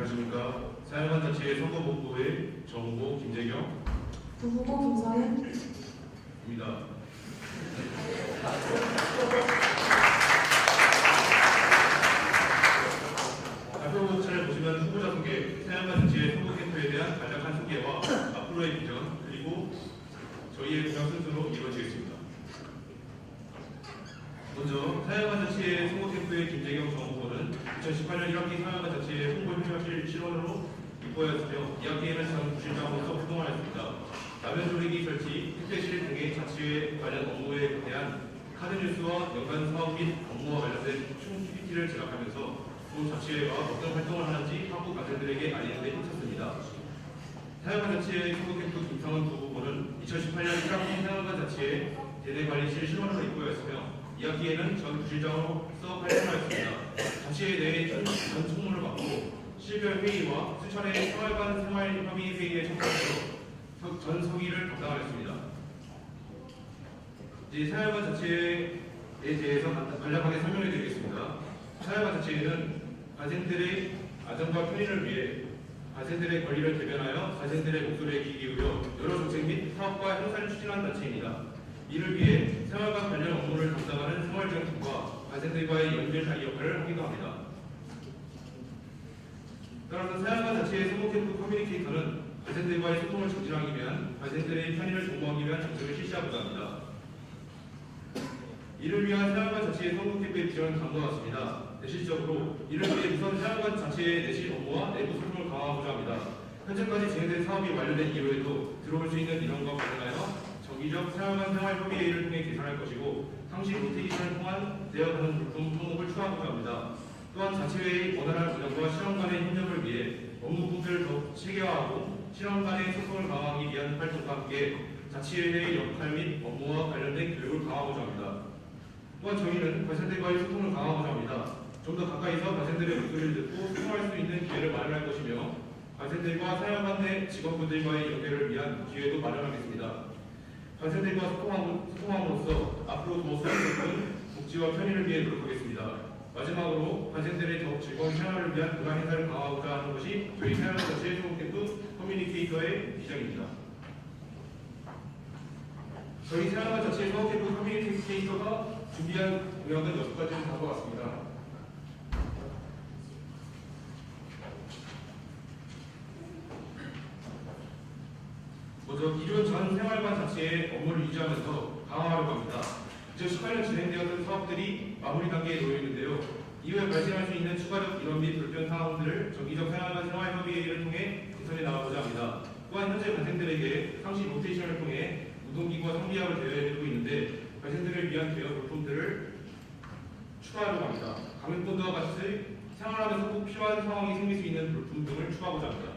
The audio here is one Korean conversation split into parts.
안녕하십니까. 사회만자치의 선거본부의 정후보 김재경 부후보 김선은입니다. 발표문자를 보시면 후보자 소개, 사회만자치의 선거 캠프에 대한 간략한 소개와 앞으로의 비전, 그리고 저희의 공약 순서로 이루어지겠습니다. 먼저 사회만자치의 선거 캠프의 김재경 정후보는 2018년 1학기 사회만자치의 홍보 협력실 실원으로 입고하였으며 2학기에는 전 부실장으로서 활동하였습니다. 라면 조리기 설치, 택배실 등의 자치회 관련 업무에 대한 카드뉴스와 연관 사업 및 업무와 관련된 총 PPT를 제작하면서 또 자치회가 어떤 활동을 하는지 한국 가족들에게 알리는 데 힘썼습니다. 사회만자치의 선거 캠프 김성은 부후보는 2018년 1학기 사회만자치회 대대관리실 실원으로 입고하였으며 2학기에는 전 부실장으로서 활동하였습니다. 자치회 내의 전 총무를 맡고 실별 회의와 수차례 생활관 생활협의 회의에 참석하여 전 서기를 담당하였습니다. 이제 사회관 자치회에 대해서 간략하게 설명해 드리겠습니다. 사회관 자치회는 가생들의 안전과 편의를 위해 가생들의 권리를 대변하여 가생들의 목소리에 귀 기울여 여러 정책 및 사업과 행사를 추진하는 단체입니다. 이를 위해 생활과 관련 업무를 담당하는 생활지원팀과 가생들과의 연결 사이 역할을 하기도 합니다. 따라서 사회관 자치의 선거캠프 커뮤니케이터는 가생들과의 소통을 촉진하기 위한 가생들의 편의를 도모하기 위한 정책을 실시하고자 합니다. 이를 위한 사회관 자치의 선거캠프의 비전은 다음과 같습니다. 실질적으로 이를 위해 우선 사회관 자치의 내실 업무와 내부 소통을 강화하고자 합니다. 현재까지 진행된 사업이 완료된 이후에도 들어올 수 있는 인원과 관련하여 정기적 사회관 생활협의회를 통해 개선할 것이고 상시 로테이션을 통한 대여하는 물품 항목을 추가하고자 합니다. 또한 자치회의 원활한 운영과 실험 간의 협력을 위해 업무 분배를 더욱 체계화하고 실험 간의 소통을 강화하기 위한 활동과 함께 자치회의 역할 및 업무와 관련된 교육을 강화하고자 합니다. 또한 저희는 가생들과의 소통을 강화하고자 합니다. 좀 더 가까이서 가생들의 목소리를 듣고 소통할 수 있는 기회를 마련할 것이며 가생들과 사회관 내 직원분들과의 연결을 위한 기회도 마련하겠습니다. 가생들과 소통함으로써 앞으로 더 수익적인 복지와 편의를 위해 노력하겠습니다. 마지막으로 가생들의 더욱 즐거운 생활을 위한 문화 행사를 강화하고자 하는 것이 저희 사회관 자치의 선거캠프 커뮤니케이터의 비전입니다. 저희 사회관 자치의 선거캠프 커뮤니케이터가 준비한 공약은 6가지는 다음과 같습니다. 먼저 기존 전 생활관 자체의 업무를 유지하면서 강화하려고 합니다. 2018년 진행되었던 사업들이 마무리 단계에 놓여 있는데요. 이후에 발생할 수 있는 추가적 인원 및 불편 상황들을 정기적 생활관 생활협의회를 통해 개선해 나가고자 합니다. 또한 현재 발생들에게 상시 로테이션을 통해 노동기구와 성비약을 대여해드리고 있는데 발생들을 위한 대여 물품들을 추가하려고 합니다. 가맹본드와 같이 생활하면서 꼭 필요한 상황이 생길 수 있는 물품 등을 추가하고자 합니다.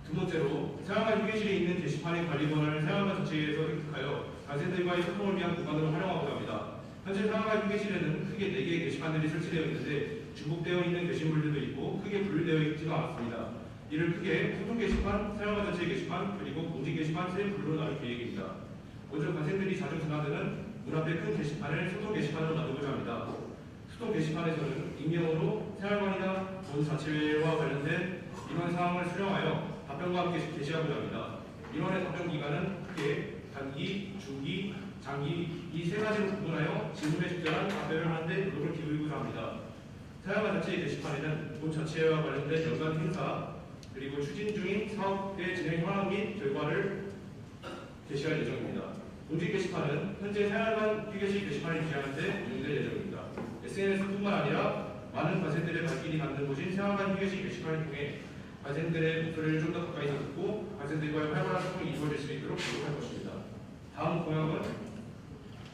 두 번째로, 생활관 휴게실에 있는 게시판의 관리 권한을 생활관 자체에서 획득하여 가생들과의 소통을 위한 공간으로 활용하고자 합니다. 현재 생활관 휴게실에는 크게 4개의 게시판들이 설치되어 있는데 중복되어 있는 게시물들도 있고 크게 분류되어 있지가 않습니다. 이를 크게 소통 게시판, 생활관 자체 게시판, 그리고 공지 게시판 세 부류로 나눌 계획입니다. 먼저 가생들이 자주 드나드는 문 앞의 큰 게시판을 소통 게시판으로 만들고자 합니다. 소통 게시판에서는 익명으로 생활관이나 본 자치회와 관련된 인원 사항을 수령하여 답변과 함께 게시하고자 합니다. 인원의 답변 기간은 크게 단기, 중기, 장기 이 세 가지로 구분하여 질문에 적절한 답변을 하는 데 노력을 기울이고자 합니다. 사회관 자체 게시판에는 본 자치회와 관련된 연간 행사 그리고 추진 중인 사업의 진행 현황 및 결과를 게시할 예정입니다. 공지 게시판은 현재 생활관 휴게실 게시판을 유지하는 데 운영될 예정입니다. SNS뿐만 아니라 많은 가생들의 발길이 닿는 곳인 생활관 휴게실 게시판을 통해 가생들의 목소리를 좀 더 가까이서 듣고 가생들과의 활발한 소통이 이루어질 수 있도록 노력할 것입니다. 다음 공약은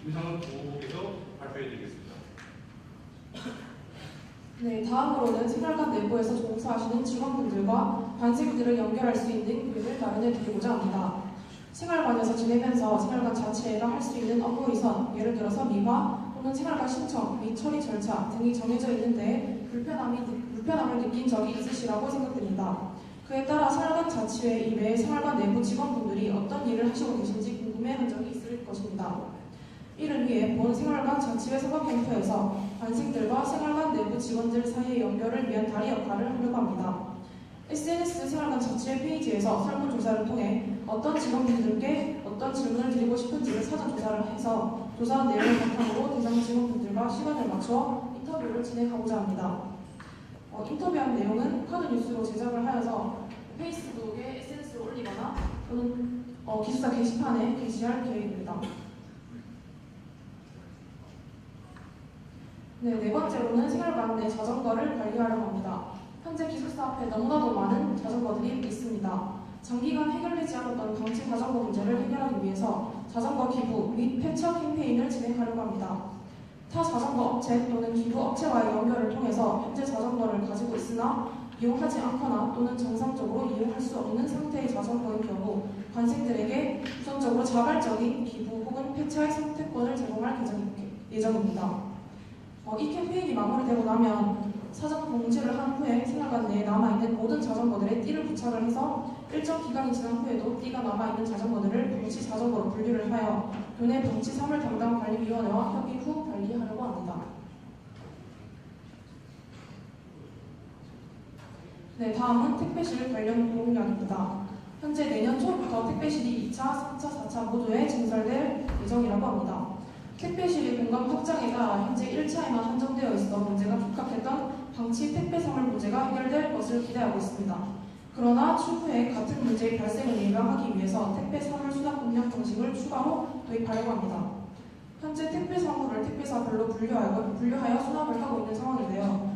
김상은 부후보께서 발표해드리겠습니다. 네, 다음으로는 생활관 내부에서 종사하시는 직원분들과 관생들을 연결할 수 있는 기회를 마련해 드리고자 합니다. 생활관에서 지내면서 생활관 자체가 할 수 있는 업무 이선, 예를 들어서 미화 또는 생활관 신청 및 처리 절차 등이 정해져 있는데 불편함을 느낀 적이 있으시라고 생각됩니다. 그에 따라 생활관 자치회 이외에 생활관 내부 직원분들이 어떤 일을 하시고 계신지 궁금해한 적이 있을 것입니다. 이를 위해 본 생활관 자치회 선거 캠프에서 관생들과 생활관 내부 직원들 사이의 연결을 위한 다리 역할을 하려고 합니다. SNS 생활관 자체 페이지에서 설문조사를 통해 어떤 직원분들께 어떤 질문을 드리고 싶은지를 사전 조사를 해서 조사한 내용을 바탕으로 대상 직원분들과 시간을 맞춰 인터뷰를 진행하고자 합니다. 인터뷰한 내용은 카드 뉴스로 제작을 하여서 페이스북에 SNS로 올리거나 또는 기숙사 게시판에 게시할 계획입니다. 네 번째로는 생활관 내 자전거를 관리하려고 합니다. 현재 기숙사 앞에 너무나도 많은 자전거들이 있습니다. 장기간 해결되지 않았던 방치 자전거 문제를 해결하기 위해서 자전거 기부 및 폐차 캠페인을 진행하려고 합니다. 타 자전거 업체 또는 기부 업체와의 연결을 통해서 현재 자전거를 가지고 있으나 이용하지 않거나 또는 정상적으로 이용할 수 없는 상태의 자전거인 경우 관생들에게 우선적으로 자발적인 기부 혹은 폐차의 선택권을 제공할 예정입니다. 이 캠페인이 마무리되고 나면 사전 공지를 한 후에 생활관 내에 남아있는 모든 자전거들에 띠를 부착을 해서 일정 기간이 지난 후에도 띠가 남아있는 자전거들을 방치 자전거로 분류를 하여 교내 방치 사물 담당 관리위원회와 협의 후 관리하려고 합니다. 다음은 택배실 관련 공약입니다. 현재 내년 초부터 택배실이 2차, 3차, 4차 모두에 증설될 예정이라고 합니다. 택배실의 공간 확장에 따라 현재 1차에만 한정되어 있어 문제가 급박했던 방치 택배 사물 문제가 해결될 것을 기대하고 있습니다. 그러나 추후에 같은 문제의 발생을 예방하기 위해서 택배 사물 수납 공략 방식을 추가로 도입하려고 합니다. 현재 택배 사물을 택배사별로 분류하여 수납을 하고 있는 상황인데요.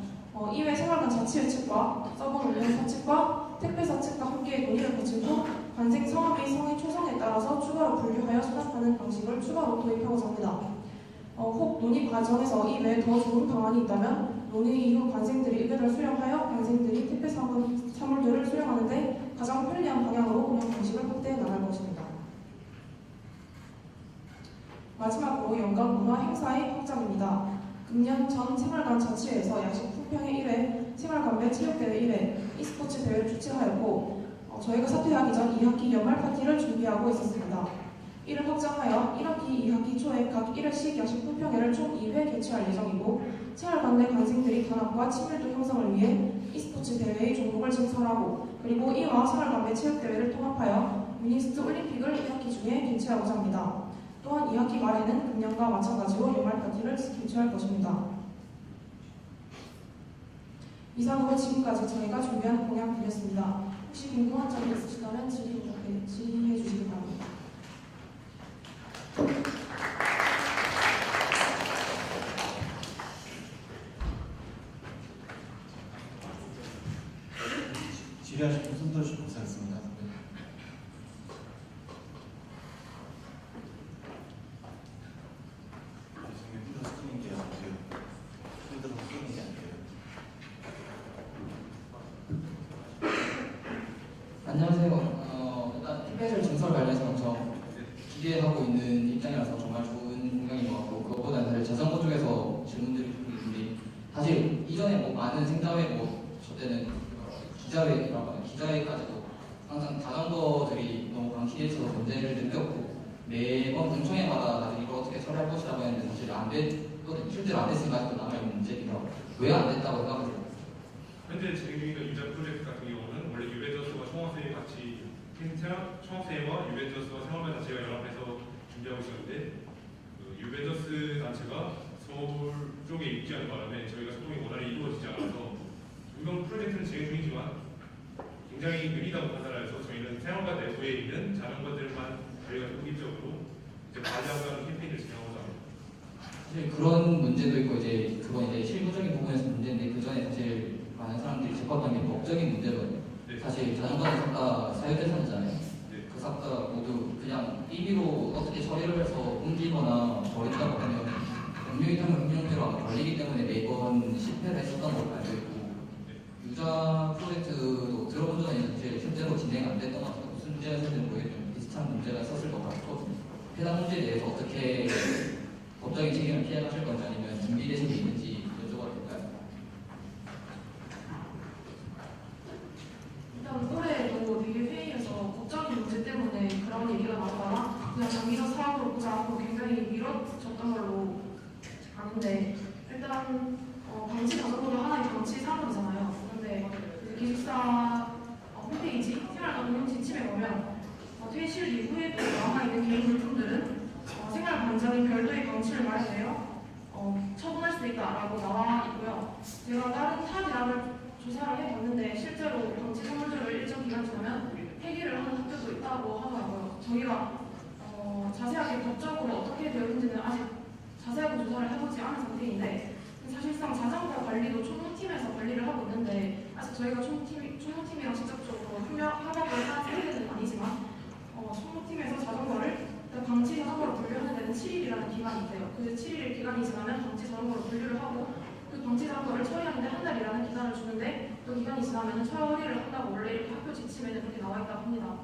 이외 생활관 자치회 측과 서버 운영사 측과 택배사 측과 함께 논의를 거친 후 관생 성함 및 성의 초성에 따라서 추가로 분류하여 수납하는 방식을 추가로 도입하고자 합니다. 혹 논의 과정에서 이외에 더 좋은 방안이 있다면 논의 이후 관생들이 의견을 수렴하여 관생들이 택배 사물들을 수령하는 데 가장 편리한 방향으로 운영 방식을 확대해 나갈 것입니다. 마지막으로 연간 문화 행사의 확장입니다. 금년 전 생활관 자치회에서 야식 품평회 1회, 생활관배 체육대회 1회, e스포츠 대회를 주최하였고 저희가 사퇴하기 전 2학기 연말 파티를 준비하고 있었습니다. 이를 확장하여 1학기, 2학기 초에 각 1회씩 야식 품평회를 총 2회 개최할 예정이고 생활관 내 관생들이 단합과 친밀도 형성을 위해 e스포츠 대회의 종목을 증설하고 그리고 이와 생활관배 체육대회를 통합하여 미니스트 올림픽을 1학기 중에 개최하고자 합니다. 또한 2학기 말에는 금년과 마찬가지로 연말 파티를 개최할 것입니다. 이상으로 지금까지 저희가 준비한 공약드렸습니다. 혹시 궁금한 점이 있으시다면 질의해 주시기 바랍니다. 질의하실 분 손 들어주시면 감사하겠습니다. 안녕하세요. 일단 택배실 증설 관련해서 엄청 기대하고 있는 입장이라서 정말 좋은 공약인 것 같고 그것보다는 사실 자전거 쪽에서 질문들이 좀 있는데 사실 이전에 많은 생자회 저 때는 기자회라고 하는 기자회까지도 항상 자전거들이 너무 방치돼서 문제를 느꼈고 매번 공청회마다 다들 이걸 어떻게 처리할 것이라고 했는데 사실 안 됐거든요. 실제로 안 됐으니까 아직도 남아있는 문제이라 왜 안 됐다고 생각하세요? 현재 진행 중인 유자 프로젝트 같은 경우는 원래 유벤져스와 총학생회 같이 총학생회와 유벤져스와 생활관 단체가 연합해서 준비하고 있었는데 유벤져스 단체가 서울 쪽에 있지 않은 바람에 저희가 소통이 원활히 이루어지지 않아서 이번 프로젝트는 진행 중이지만 굉장히 느리다고 판단해서 저희는 생활관 내부에 있는 자전거들만 저희가 독립적으로 관리하고 하는 캠페인을 진행하고자 합니다. 사실 그런 문제도 있고 그건 실무적인 부분에서 문제인데 그 전에 사실 많은 사람들이 접합한 게 법적인 문제거든요. 네. 사실 자전거는 싹 다 사유재산이잖아요. 네. 그 싹 다 모두 그냥 임의로 어떻게 처리를 해서 옮기거나 버린다고 하면 법률이탕을 행정대로 아마 걸리기 때문에 매번 실패를 했었던 걸로 알고 있고 유자 프로젝트도 들어본 적은 있는데 실제로 진행 안 됐던 것 같아요. 무슨 문제가 있었는지 모르겠지만 비슷한 문제가 있었을 것 같거든요. 해당 문제에 대해서 어떻게 법적인 책임을 피해가실 건지 아니면 준비되신 게 있는지 여쭤봐도 될까요? 일단 올해도 되게 회의에서 법적인 문제 때문에 그런 얘기가 나오다가 그냥 장기적 사업으로 보자 하고 굉장히 미뤄졌던 걸로 아는데 일단 수 있다라고 나와 있고요. 제가 다른 타 대학을 조사를 해봤는데 실제로 방치 선물들을 일정 기간 지나면 폐기를 하는 학교도 있다고 하더라고요. 저희가 자세하게 법적으로 어떻게 되어 있는지는 아직 자세하게 조사를 해보지 않은 상태인데 사실상 자전거 관리도 총무팀에서 관리를 하고 있는데 아직 저희가 총무팀이랑 직접적으로 협업을 한 상태는 아니지만 총무팀에서 자전거를 방치 자전거로 분류하는 데는 7일이라는 기간이 있대요. 그 7일 기간이 지나면 방치 자전거로 분류를 하고 그 방치 자전거를 처리하는데 한 달이라는 기간을 주는데 그 기간이 지나면 처리를 한다고 원래 이렇게 학교 지침에는 그렇게 나와 있다고 합니다.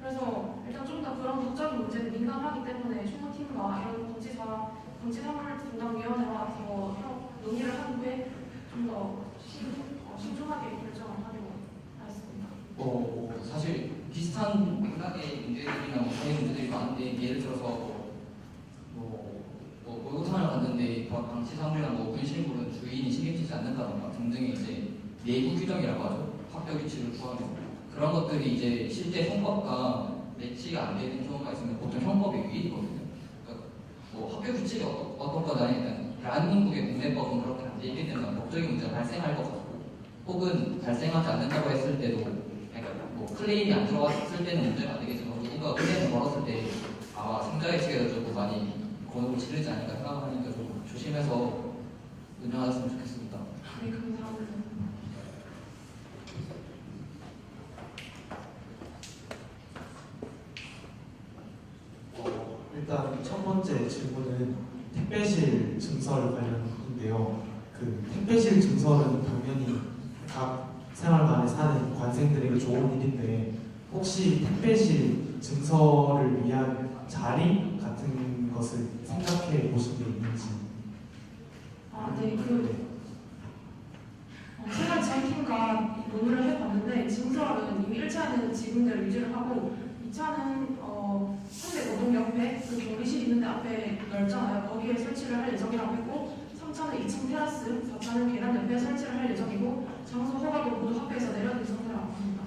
그래서 일단 좀 더 그런 법적인 문제는 민감하기 때문에 총무팀과 이런 방치 사물 담당위원회와 더 논의를 한 후에 좀 더 신중하게 결정을 하려고 하였습니다. 사실 비슷한 맥락의 문제들이나 사회 문제들이 많은데 예를 들어서 목욕탕을 갔는데 방치 사물이나 분실물은 주인이 책임지지 않는다던가 등등의 이제 내부 규정이라고 하죠. 학교 규칙을 구하는 그런 것들이 이제 실제 형법과 매치가 안 되는 경우가 있으면 보통 형법에 위이거든요. 그러니까 학교 규칙이 어떤 거냐면 대한민국의 국내법은 그렇게 안 돼 있기 때문에 법적인 문제가 발생할 것 같고 혹은 발생하지 않는다고 했을 때도 그러니까 클레임이 안 들어갔을 때는 문제가 안 되겠지만 누군가 은행을 벌었을 때 아마 상자의 측에서 조금 많이 곤혹을 치르지 않을까 생각하니까 좀 조심해서 운영하셨으면 좋겠습니다. 네, 감사합니다. 일단 첫 번째 질문은 택배실 증설 관련인데요. 그 택배실 증설은 당연히 각 생활관에 사는 관생들에게 좋은 일인데 혹시 택배실 증설을 위한 자리 같은 것을 생각해 보신 게 있는지? 네, 생활지원팀과 논의를 해봤는데 증설은 이미 1차는 지금대로 유지를 하고 2차는 305동 옆에 그 경비실 있는데 앞에 넓잖아요. 거기에 설치를 할 예정이라고 했고 3차는 2층 테라스, 4차는 계단 옆에 설치를 할 예정이고 장소 허가도 모두 학교에서 내려줄 상태라고 합니다.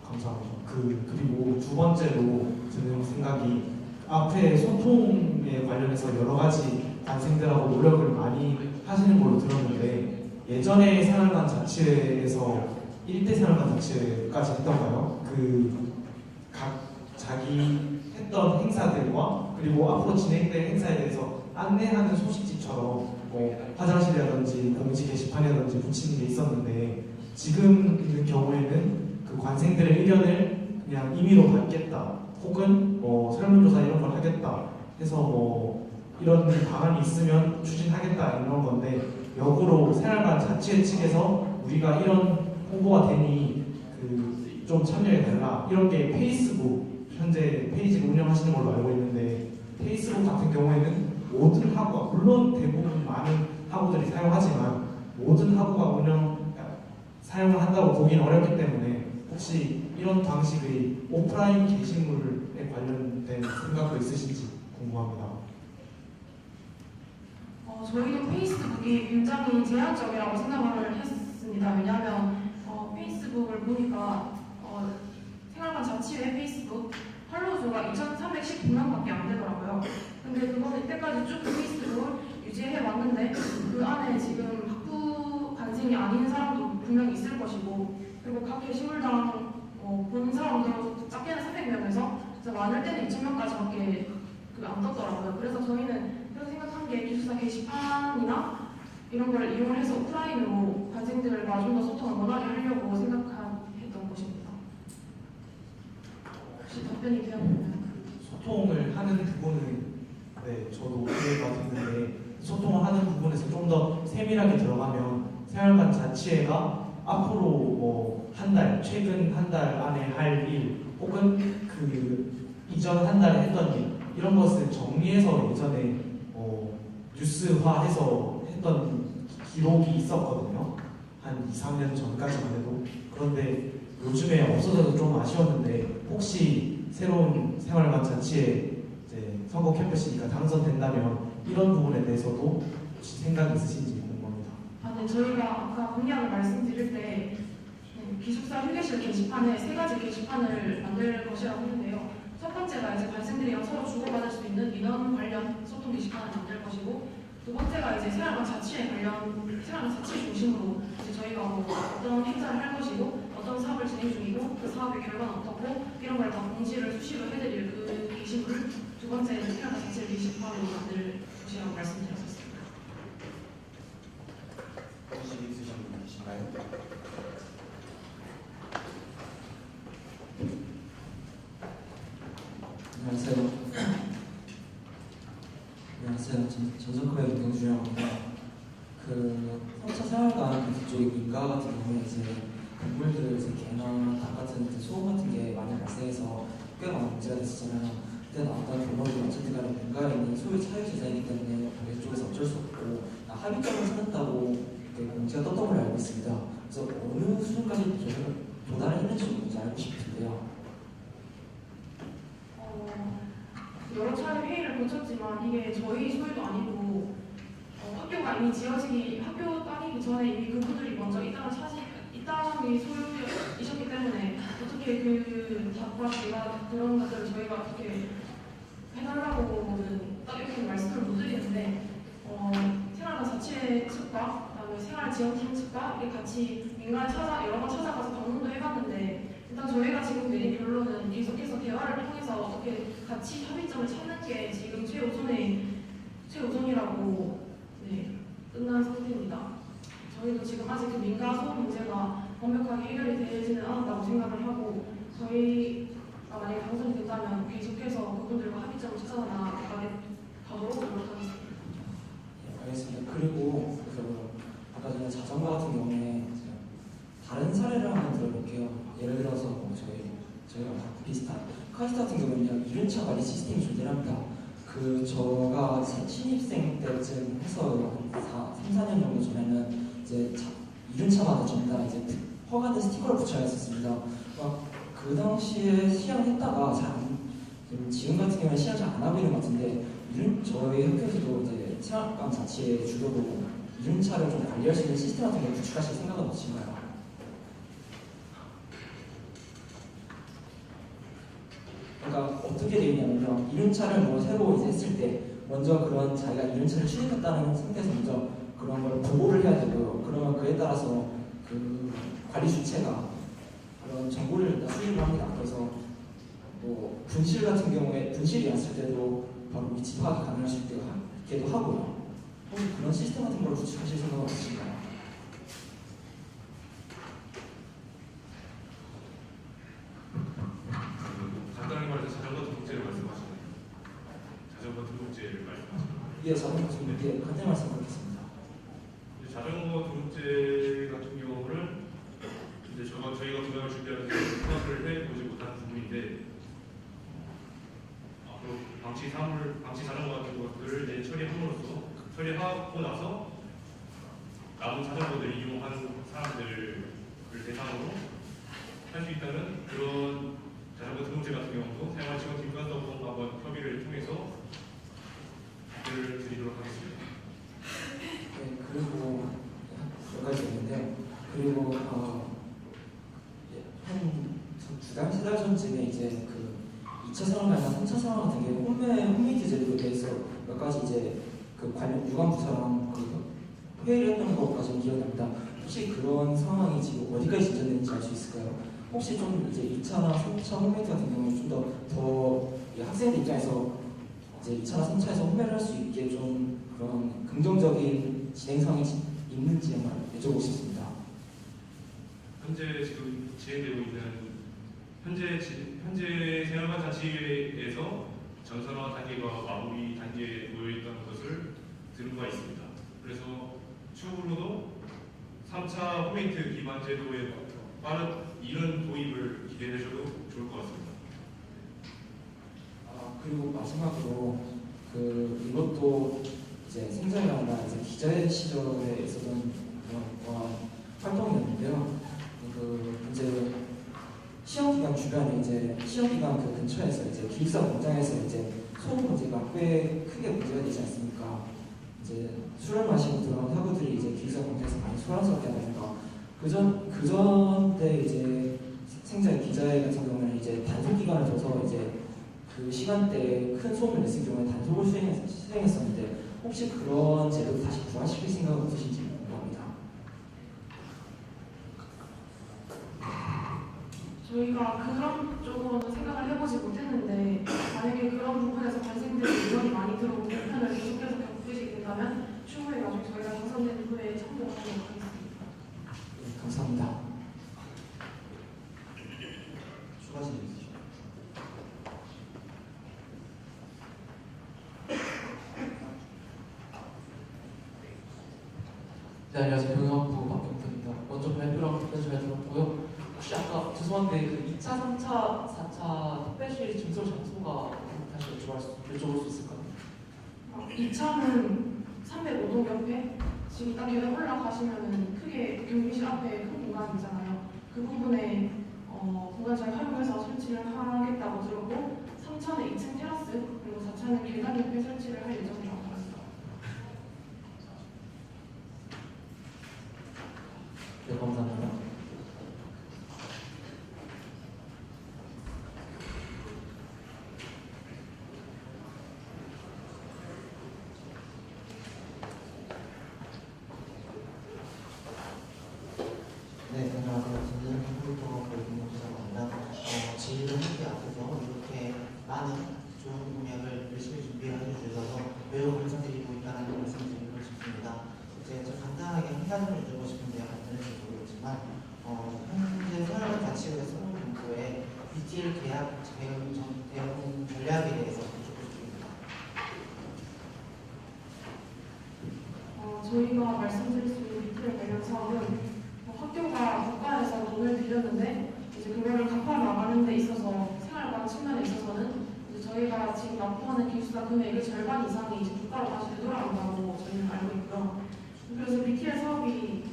감사합니다. 그리고 두 번째로 드는 생각이 앞에 소통에 관련해서 여러 가지 관생들하고 노력을 많이 하시는 걸로 들었는데 예전에 생활관 자치회에서 1대 생활관 자치회까지 했던가요? 각 자기 했던 행사들과 그리고 앞으로 진행될 행사에 대해서 안내하는 소식지처럼 화장실이라든지 공지 게시판이라든지 붙이는 게 있었는데 지금 있는 경우에는 그 관생들의 의견을 그냥 임의로 받겠다 혹은 설문조사 이런 걸 하겠다 해서 이런 방안이 있으면 추진하겠다 이런 건데 역으로 생활관 자치회 측에서 우리가 이런 홍보가 되니 좀 참여해달라 이런 게 페이스북 현재 페이지를 운영하시는 걸로 알고 있는데 페이스북 같은 경우에는 모든 학우가 물론 대부분 많은 학우들이 사용하지만 모든 학우가 사용을 한다고 보기는 어렵기 때문에 혹시 이런 방식의 오프라인 게시물에 관련된 생각도 있으신지 궁금합니다. 저희도 페이스북이 굉장히 제한적이라고 생각을 했습니다. 왜냐하면 페이스북을 보니까 생활관 자치회 페이스북 팔로우 수가 2,319명밖에 안 되더라고요. 근데 그거는 이때까지 쭉 페이스북을 유지해 왔는데 그 안에 지금 학부 관생이 아닌 사람도 분명히 있을 것이고 그리고 각 게시물당 본 사람도 작게는 300명에서 진짜 많을 때는 2,000명까지밖에 안 떴더라고요. 그래서 저희는 그런 생각한 게 기숙사 게시판이나 이런 걸 이용해서 오프라인으로 관생들과 좀 더 소통을 원활히 하려고 생각했던 것입니다. 혹시 답변이 되었나요? 소통을 하는 부분은 저도 이해가 됐는데 소통을 하는 부분에서 좀 더 세밀하게 들어가면 생활관 자치회가 앞으로 한 달, 최근 한 달 안에 할 일 혹은 이전 한 달에 했던 일 이런 것을 정리해서 예전에 뉴스화해서 했던 기록이 있었거든요. 한 2, 3년 전까지만 해도. 그런데 요즘에 없어져서 좀 아쉬웠는데 혹시 새로운 생활관 자치회 선거 캠프시니까 당선된다면 이런 부분에 대해서도 혹시 생각이 있으신지 궁금합니다. 네, 저희가 아까 공약을 말씀드릴 때 기숙사 휴게실 게시판에 3가지 게시판을 만들 것이라고 했는데요. 첫 번째가 이제 관생들이랑 서로 주고받을 수 있는 민원 관련 소통 게시판을 만들 것이고 두 번째가 이제 생활관 자치에 생활관 자치 중심으로 이제 저희가 뭐 어떤 행사를 할 것이고 어떤 사업을 진행 중이고 그 사업의 결과는 어떻고 이런 걸 다 공지를 수시로 해드릴 그 게시물을 두 번째 생활관 자치를 게시판으로 만들 것이라고 말씀드렸었습니다. 혹시 있으신 분 계신가요? 안녕하세요. 안녕하세요. 전성컵의 김경준이라고 합니다. 그 3차 생활관 그쪽의 민가 같은 경우는 이제 동물들 이제 개나 닭 같은 이제 소음 같은 게 많이 발생해서 꽤 많은 문제가 됐었잖아요. 그때 나왔던 동물들이 어쨌든 간에 민가에 있는 소유 차유 재산이기 때문에 거기 쪽에서 어쩔 수 없고 합의점을 찾았다고 공지가 떴던 걸로 알고 있습니다. 그래서 어느 수준까지 도달했는지 좀 알고 싶은데요. 여러 차례 회의를 거쳤지만 이게 저희 소유도 아니고 학교가 이미 지어지기 학교 따기기 전에 이미 그분들이 먼저 이 땅이 소유이셨기 때문에 어떻게 그 닭과 개가 그런 것들을 저희가 어떻게 해달라고는 딱히 말씀을 못 드리는데 생활관 자체 측과 그다음에 생활지원팀 측과 이게 같이 민간을 여러 번 찾아가서 방문도 해봤는데 일단 저희가 지금 내린 결론은 계속해서 대화를 통해서 어떻게 같이 합의점을 찾는 게 지금 최우선이라고 끝난 상태입니다. 저희도 지금 아직 그 민가 소음 문제가 완벽하게 해결이 되지는 않았다고 생각을 하고 저희가 만약에 당선이 된다면 계속해서 그분들과 합의점을 찾아가도록 노력하겠습니다. 네, 알겠습니다. 그리고 아까 전에 자전거 같은 경우에 다른 사례를 한번 들어볼게요. 예를 들어서 저희가 비슷한 카이스트 같은 경우는요, 이륜차 관리 시스템이 존재합니다. 저가 신입생 때쯤 해서 3, 4년 정도 전에는 이제 이륜차마다 전부 다 이제 허가된 스티커를 붙여야 했었습니다. 그 당시에 시행했다가 지금 같은 경우는 시행 잘 안 하고 있는 것 같은데 저희 학교에서도 이제 생활관 자체의 주도로 이륜차를 좀 관리할 수 있는 시스템 같은 걸 구축하실 생각은 없으신가요? 그러니까 어떻게 되어 있냐면요, 이륜차를 뭐 새로 이제 했을 때 먼저 그런 자기가 이륜차를 취득했다는 상태에서 먼저 그런 걸 보고를 해야 되고요. 그러면 그에 따라서 그 관리 주체가 그런 정보를 수집을 합니다. 그래서 뭐 분실 같은 경우에 분실이 났을 때도 바로 위치 파악이 가능할 수 있기도 하고요. 혹시 그런 시스템 같은 걸 구축하실 생각은 없으신가요? 간단하게 말해서 자전거 등록제를 말씀하시네요. 자전거 등록제를 말씀하시네요. 예, 자전거 등록제 간단히 말씀드리겠습니다. 자전거 등록제 같은 경우는 이제 저희가 분양을 준비하면서 생각을 해보지 못한 부분인데 앞으로 방치 자전거 같은 것들을 내일 처리하고 나서 남은 자전거를 이용한 사람들을 대상으로 할 수 있다는 그런 자전거 등록제 같은 경우도 생활지원팀과 또 한번 협의를 통해서 답변을 드리도록 하겠습니다. 네, 그리고 몇 가지 있는데, 그리고 한 두 달, 세 달 전쯤에 이제 그 2차 상황이나 3차 상황 같은 게 홈메이트 제도에 대해서 몇 가지 이제 그 관련 유관부처랑 그 회의를 했던 것까지 기억이 납니다. 혹시 그런 상황이 지금 어디까지 진전되는지 알 수 있을까요? 혹시 좀 이제 2차나 3차 홈메이트 같은 경우는 좀 더 학생들 입장에서 이제 2차나 3차에서 홈메를 할 수 있게 좀 그런 긍정적인 진행상이 있는지 한번 여쭤보고 싶습니다. 현재 지금 진행되고 있는 현재 생활관 자치회에서 전산화 단계가 마무리 단계에 놓여 있다는 것을 들은 바 있습니다. 그래서 추후로도 3차 홈메이트 기반 제도의 빠른 이른 도입을 기대해 주셔도 좋을 것 같습니다. 그리고 마지막으로 이것도 이제 생전이나 이제 기자회 시절에 있었던 그런 활동이었는데요. 이제 시험 기간 주변에 이제 시험 기간 그 근처에서 이제 기숙사 공장에서 이제 소음 문제가 꽤 크게 문제가 되지 않습니까? 이제 술을 마시고 들어간 학우들이 이제 기숙사 공장에서 많이 소란스럽게 하니까 그전 때 이제 생전 기자회 같은 경우는 이제 단속 기간을 둬서 이제 그 시간대에 큰 소음을 냈을 경우에 단속을 수행했었는데 혹시 그런 제도 다시 부활시킬 생각은 없으신지 궁금합니다. 저희가 그런 쪽으로는 생각을 해보지 못했는데 만약에 그런 부분에서 관생들이 인원이 많이 들어오고 불편을 계속해서 겪으시게 된다면 추후에 나중에 저희가 당선된 후에 참고하도록 하겠습니다. 네, 감사합니다. 추가 질문 있으시죠? 네, 안녕하세요. 경영학부 박경태입니다. 먼저 발표랑 답변 잘 들었고요. 혹시 아까 죄송한데 그 2차, 3차, 4차 특별실 증설 장소가 다시 여쭤볼 수 있을까요? 2차는 305동 옆에 지금 딱 계단 올라가시면은 크게 경비실 앞에 큰 공간 있잖아요. 그 부분에 공간 잘 활용해서 설치를 하겠다고 들었고 3차는 2층 테라스 그리고 4차는 계단 옆에 설치를 할 예정이라고 들었어요. 네, 감사합니다. 네, 안녕하세요. 저는 한국통합부 이동기자고 합니다. 지휘를 하기 앞서서 이렇게 많은 좋은 공약을 열심히 준비해 주셔서 매우 감사드리고 있다는 말씀드리고 싶습니다. 이제 좀 간단하게 한 가지만 여쭤보고 싶은데 간단할지 모르겠지만 현재 서울대 자치구의 성공본부의 BTL 계약 대응 전략에 대해서 여쭙고 싶습니다. 저희가 말씀드릴 수 있는 비트를 관련 사업은 학교가 국가에서 돈을 들였는데 이제 그거를 갚아 나가는 데 있어서 생활관 측면에 있어서는 이제 저희가 지금 납부하는 기숙사 금액의 절반 이상이 이제 국가로 다시 되돌아간다고 저희는 알고 있고요. 그래서 BTL 사업이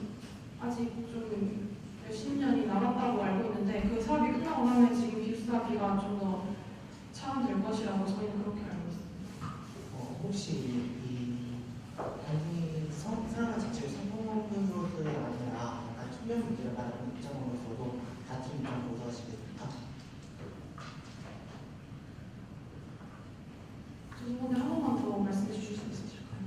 아직 좀 몇십 년이 남았다고 알고 있는데 그 사업이 끝나고 나면 지금 기숙사비가 좀 더 차감될 것이라고 저희는 그렇게 알고 있습니다. 혹시 이 단순히 사람을 자체를 성공으로서의 아니라 약간 투명 문제를 말하는 입장으로서도 같은 입장 보도하시겠습니까? 죄송한데 한 번만 더 말씀해 주실 수 있으실까요?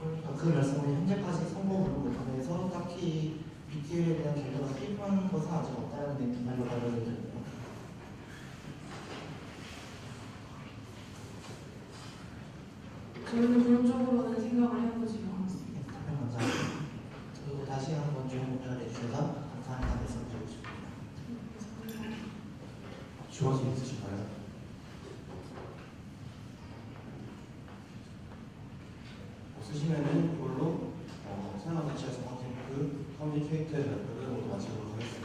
그러니까 그 말씀은 현재까지 성공을 못하면서 딱히 BTL에 대한 결과가 수립한 것은 아직 없다는 말로 받아들여요. 저희는 그런 쪽으로는 생각을 해보지 않았습니다. 답변 감사합니다. 그리고 다시 한번 좋은 답변을 해주셔서 감사합니다 말씀드리고 싶습니다. 추가 질문 있으실까요? 없으시면은 이걸로 생활 자치에서 컨텐츠 커뮤니케이터 발표를 모두 마치도록 하겠습니다.